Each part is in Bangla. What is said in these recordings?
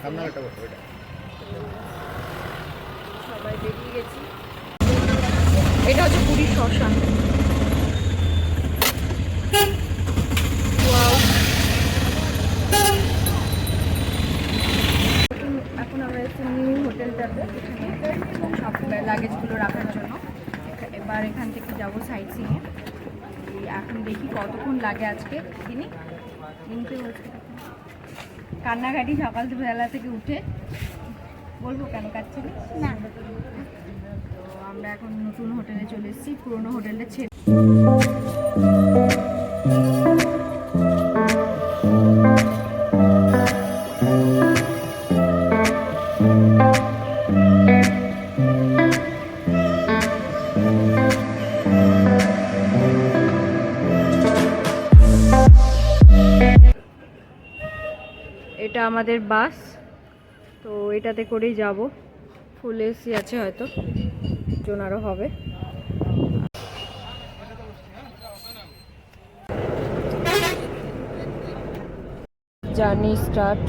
সবাই বেরিয়ে গেছি। এটা হচ্ছে পুরীর শ্মশান। এখন আমরা এসেছি নিউ হোটেলটাতে, সব লাগেজগুলো রাখার জন্য। এবার এখান থেকে যাবো সাইট সিইংয়ে। এখন দেখি কতক্ষণ লাগে আজকে দিনে। কান্নাকাটি সকাল বেলা থেকে উঠে। বলবো কেন কাটছিলি না? তো আমরা এখন নতুন হোটেলে চলে এসেছি, পুরোনো হোটেলটা ছেড়ে। এটা আমাদের বাস, তো এটাতে করেই যাব। ফুল এসি আছে, হয়তো জন আরও হবে। Journey start.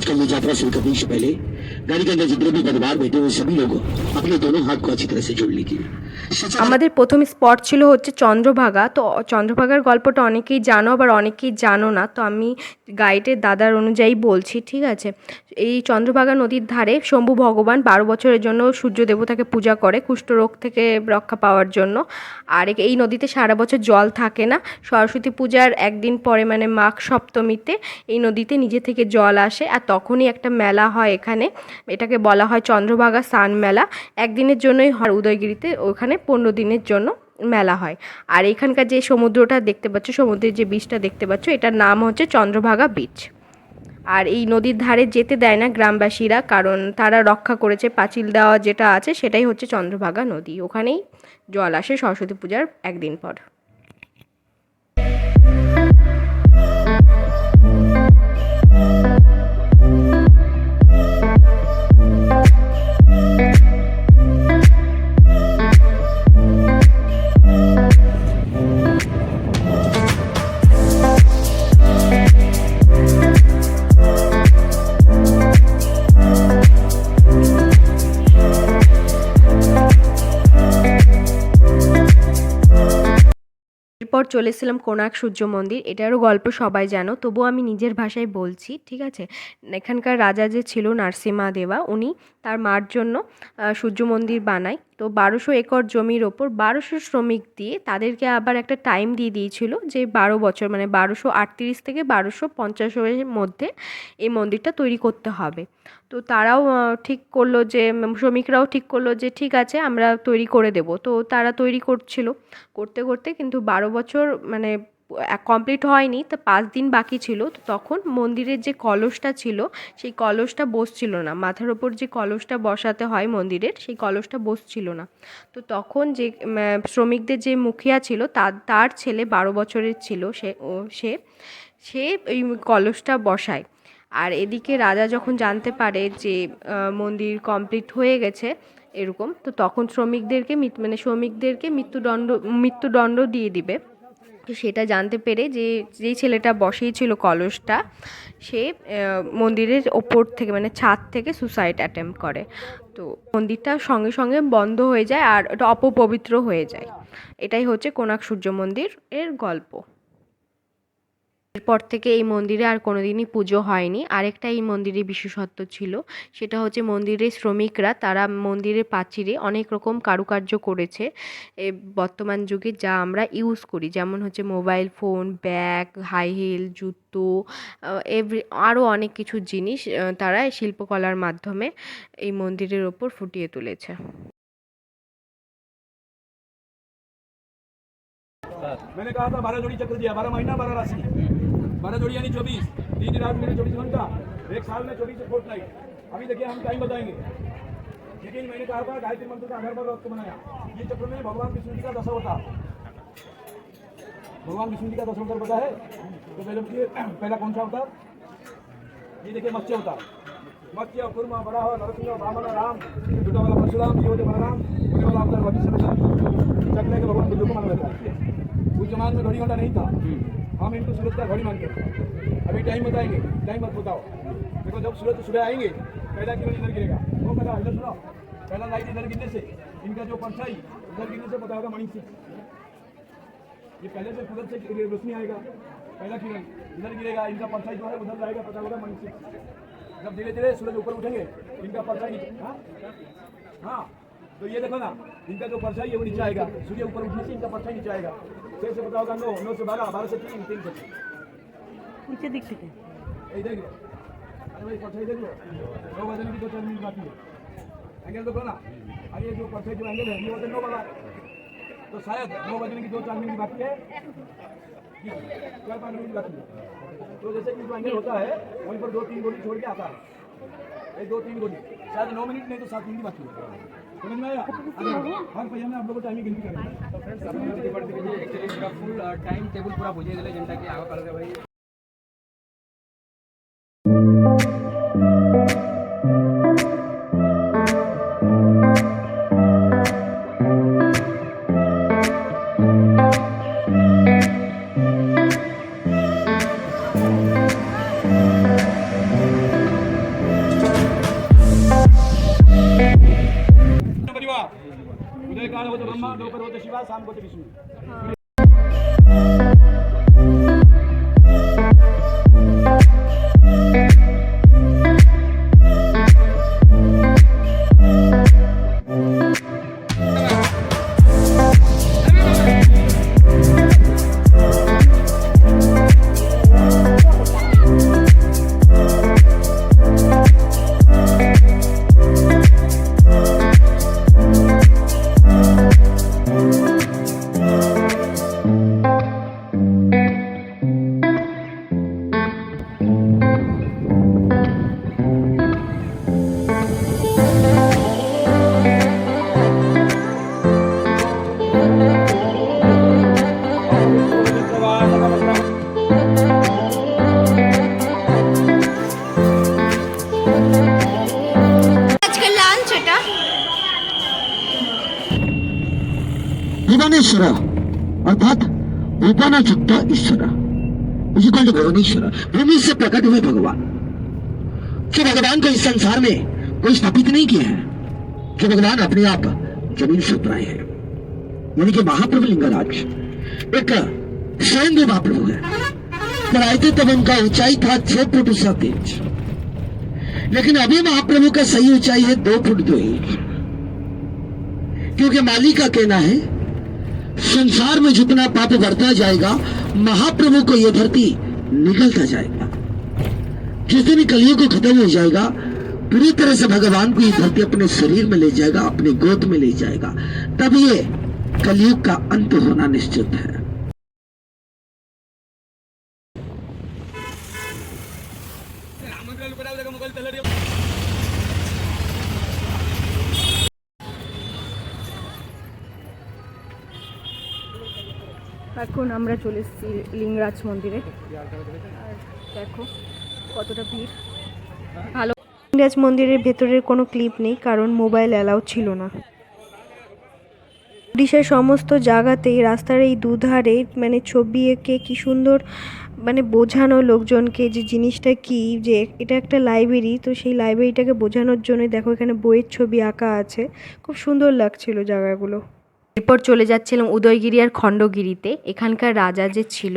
आजकल यात्रा शुरू करने से पहले गाड़ी के अंदर जितने भी परिवार बैठे हुए सभी लोगों अपने दोनों हाथ को अच्छी तरह से जोड़ लीजिए। আমাদের প্রথম স্পট ছিল হচ্ছে চন্দ্রভাগা। তো চন্দ্রভাগার গল্পটা অনেকেই জানো, আবার অনেকেই জানো না। তো আমি গাইডের দাদার অনুযায়ী বলছি, ঠিক আছে। এই চন্দ্রভাগা নদীর ধারে শম্ভু ভগবান 12 বছরের জন্য সূর্য দেবতাকে পূজা করে কুষ্ঠরোগ থেকে রক্ষা পাওয়ার জন্য। আর এই নদীতে সারা বছর জল থাকে না। সরস্বতী পূজার একদিন পরে মানে মাঘ সপ্তমীতে এই নদীতে নিজে থেকে জল আসে, আর তখনই একটা মেলা হয় এখানে। এটাকে বলা হয় চন্দ্রভাগা স্নান মেলা। একদিনের জন্যই হয় উদয়গিরিতে, ওখানে 15 দিনের জন্য মেলা হয়। আর এখানকার যে সমুদ্রটা দেখতে পাচ্ছ, সমুদ্রের যে বিচটা দেখতে পাচ্ছ, এটার নাম হচ্ছে চন্দ্রভাগা বিচ। আর এই নদীর ধারে যেতে দেয় না গ্রামবাসীরা, কারণ তারা রক্ষা করেছে। পাঁচিল দেওয়া যেটা আছে সেটাই হচ্ছে চন্দ্রভাগা নদী। ওখানেই জল আসে সরস্বতী পূজার একদিন পর। এরপর চলে এসেছিলাম কোণার্ক সূর্য মন্দির। এটারও গল্প সবাই জানো, তবুও আমি নিজের ভাষায় বলছি, ঠিক আছে। এখানকার রাজা যে ছিল নরসিমা দেবা, উনি তার মার জন্য সূর্য মন্দির বানায়। তো 1200 একর জমির ওপর 1200 শ্রমিক দিয়ে তাদেরকে আবার একটা টাইম দিয়ে দিয়েছিল যে 12 বছর মানে 1238 থেকে 1250 মধ্যে এই মন্দিরটা তৈরি করতে হবে। তো তারাও ঠিক করলো যে শ্রমিকরাও ঠিক করলো যে ঠিক আছে আমরা তৈরি করে দেব। তো তারা তৈরি করছিল, করতে করতে কিন্তু 12 বছর মানে কমপ্লিট হয়নি। তো 5 দিন বাকি ছিল। তো তখন মন্দিরের যে কলসটা ছিল সেই কলসটা বসছিল না। মাথার ওপর যে কলসটা বসাতে হয় মন্দিরের, সেই কলসটা বসছিল না। তো তখন যে শ্রমিকদের যে মুখিয়া ছিল তার ছেলে 12 বছরের ছিল, সে এই কলসটা বসায়। আর এদিকে রাজা যখন জানতে পারে যে মন্দির কমপ্লিট হয়ে গেছে এরকম, তো তখন শ্রমিকদেরকে মৃত্যুদণ্ড দিয়ে দিবে। তো সেটা জানতে পেরে যেই ছেলেটা বসিয়েছিল কলসটা, সে মন্দিরের ওপর থেকে মানে ছাদ থেকে সুসাইড অ্যাটেম্প্ট করে। তো মন্দিরটা সঙ্গে সঙ্গে বন্ধ হয়ে যায় আর এটা অপবিত্র হয়ে যায়। এটাই হচ্ছে কোণার্ক সূর্য মন্দির এর গল্প। এরপর থেকে এই মন্দিরে আর কোনোদিনই পুজো হয়নি। আরেকটা এই মন্দিরের বিশেষত্ব ছিল, সেটা হচ্ছে মন্দিরের শ্রমিকরা তারা মন্দিরের প্রাচীরে অনেক রকম কারুকার্য করেছে বর্তমান যুগে, যা আমরা ইউজ করি। যেমন হচ্ছে mobile phone, bag, high heel, জুতো, আরও অনেক কিছু জিনিস তারা শিল্পকলার মাধ্যমে এই মন্দিরের ওপর ফুটিয়ে তুলেছে। मैंने कहा था 12 जोड़ी चक्र दिया, 12 महीना 12 राशि, 12 जोड़ी यानी 24, 3 रात में 24 घंटा, एक साल में 24 फोर्ट नाइट। अभी देखिए हम टाइम बताएंगे, लेकिन मैंने कहा था गायत्री मंत्र का आधार पर व्रत को बनाया। ये चक्र में भगवान विष्णु जी का 10 अवतार, भगवान विष्णु जी का 10 अवतार पता है? तो पहला कौन सा अवतार? ये देखिए मत्स्य अवतार, मत्स्य कुर्मा बड़ा हो नरसिंह वामन राम, छोटा वाला परशुराम, ये होते बलराम, बड़े वाला अवतार बाकी सब चक्र के भगवान बुद्ध को माना जाता है। उस जमाने में घड़ी घंटा नहीं था, हम इनको सूरज का घड़ी मानते हैं। अभी टाइम बताएंगे, टाइम मत बताओ। देखो जब सूरज सुबह आएंगे पहला किरण इधर गिरेगा, वो पता इधर सुनो, पहला लाइट इधर गिरने से इनका जो परछाई इधर गिरने से पता होगा मणि से, ये पहले से सूरज से रोशनी आएगा, पहला किरण इधर गिरेगा, इनका परछाई जो है उधर जाएगा, पता होगा मणि से। जब धीरे धीरे सूरज ऊपर उठेंगे इनका परछाई हाँ तो ये देखो ना, इनका जो परछाई है वो नीचे आएगा, सूर्य ऊपर उठने से इनका परछाई नीचे आएगा। 6 से पता होगा 9, 9 से 12, 12 से 3, 3 से नीचे दिखते थे इधर गिरो। अरे भाई परछाई देख लो, 9 बजने की 2-4 मिनट बाकी है। एंगल देखो ना, अरे जो परछाई जो एंगल है ये होता है 9 वाला, तो शायद 9 बजने की 2-4 मिनट बाकी है, 4-5 मिनट बाकी है। तो जैसे कि जो एंगल होता है वहीं पर 2-3 गोली छोड़ के आता है, ये 2-3 गोली, शायद 9 मिनट नहीं तो 7 मिनट बाकी है। समझ में आया? हर पहिया में आप लोगों को टाइमिंग गिनती करनी है। तो फ्रेंड्स एक्चुअली पूरा फुल टाइम टेबल पूरा बुझे दिले जेनटा कि आग कलर भाई उदय काल होते ब्रह्मा, दोपहर होते शिवा, शाम को होते विष्णु। भुवनेश्वर अर्थात भूपानाचुक्त ईश्वर भुवनेश्वर, भूमि से प्रकट हुए भगवान। जो भगवान को इस संसार में कोई स्थापित नहीं किया है, जो भगवान अपने आप जमीन से उतराए हैं, यानी कि महाप्रभु लिंगराज एक स्वयं महाप्रभु है। पर आए थे तब उनका ऊंचाई था 6 फुट 7 इंच, लेकिन अभी महाप्रभु का सही ऊंचाई है 2 फुट 2 इंच, क्योंकि मालिक का कहना है संसार में जितना पाप बढ़ता जाएगा महाप्रभु को यह धरती निकलता जाएगा। जिस दिन कलियुग को खत्म हो जाएगा पूरी तरह से भगवान को ये धरती अपने शरीर में ले जाएगा, अपने गोद में ले जाएगा, तब ये कलियुग का अंत होना निश्चित है। এখন আমরা চলে এসেছি লিঙ্গরাজ মন্দিরে, আর দেখো কতটা ভিড়। ভালো, লিঙ্গরাজ মন্দিরের ভেতরের কোনো ক্লিপ নেই কারণ মোবাইল অ্যালাউ ছিল না। উড়িষ্যার সমস্ত জায়গাতেই রাস্তার এই দুধারে মানে ছবি এঁকে কি সুন্দর মানে বোঝানো লোকজনকে যে জিনিসটা কি, যে এটা একটা লাইব্রেরি, তো সেই লাইব্রেরিটাকে বোঝানোর জন্য দেখো এখানে বইয়ের ছবি আঁকা আছে, খুব সুন্দর লাগছিল জায়গাগুলো। এরপর চলে যাচ্ছিলাম উদয়গিরি আর খণ্ডগিরিতে। এখানকার রাজা যে ছিল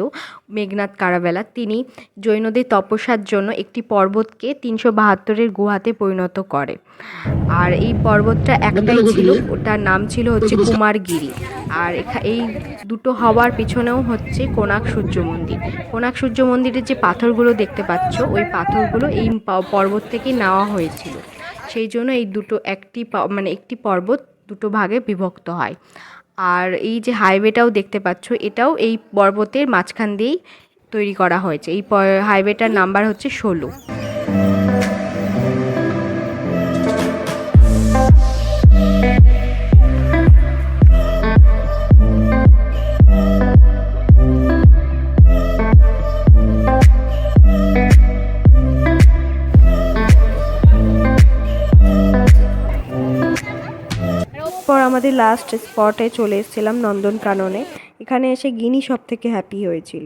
মেঘনাদ কারাবেলা, তিনি জৈনদের তপস্যার জন্য একটি পর্বতকে 372-এর গুহাতে পরিণত করে। আর এই পর্বতটা একটাই ছিল, ওটার নাম ছিল হচ্ছে কুমারগিরি। আর এই দুটো হওয়ার পিছনেও হচ্ছে কোণার্ক সূর্য মন্দির। কোণার্ক সূর্য মন্দিরের যে পাথরগুলো দেখতে পাচ্ছ, ওই পাথরগুলো এই পর্বত থেকে নেওয়া হয়েছিল। সেই জন্য এই দুটো একটি পর্বত দুটো ভাগে বিভক্ত হয়। আর এই যে হাইওয়েটাও দেখতে পাচ্ছ, এটাও এই পর্বতের মাঝখান দিয়েই তৈরি করা হয়েছে। এই হাইওয়েটার নাম্বার হচ্ছে 16। পর আমাদের লাস্ট স্পটে চলে এসেছিলাম নন্দনকাননে। এখানে এসে গিনি সব থেকে হ্যাপি হয়েছিল।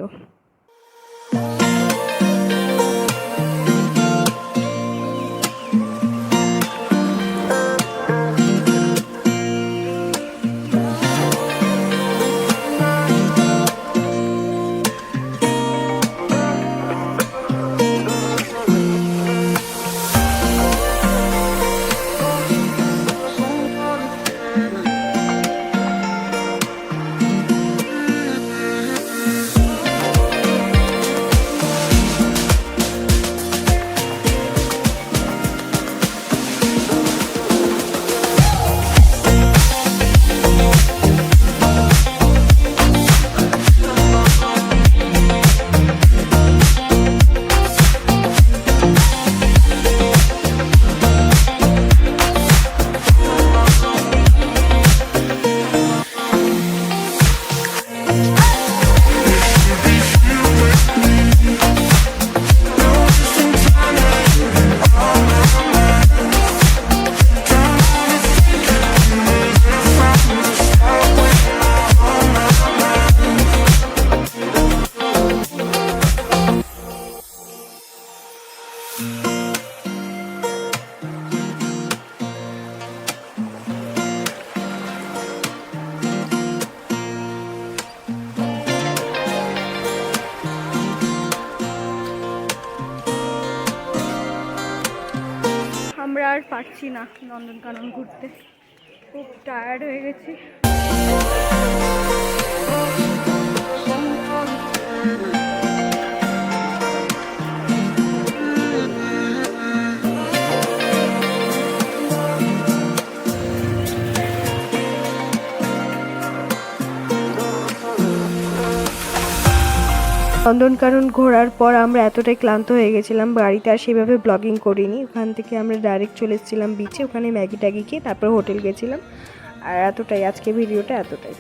আমরা আর পারছি না নন্দনকানন ঘুরতে, খুব টায়ার্ড হয়ে গেছি। নন্দনকানন ঘোরার পর আমরা এতটাই ক্লান্ত হয়ে গেছিলাম, বাড়িতে আর সেভাবে ব্লগিং করিনি। ওখান থেকে আমরা ডাইরেক্ট চলে এসেছিলাম বিচে, ওখানে ম্যাগি ট্যাগি খেয়ে তারপর হোটেল গেছিলাম। আর এতটাই, আজকে ভিডিওটা এতটাই।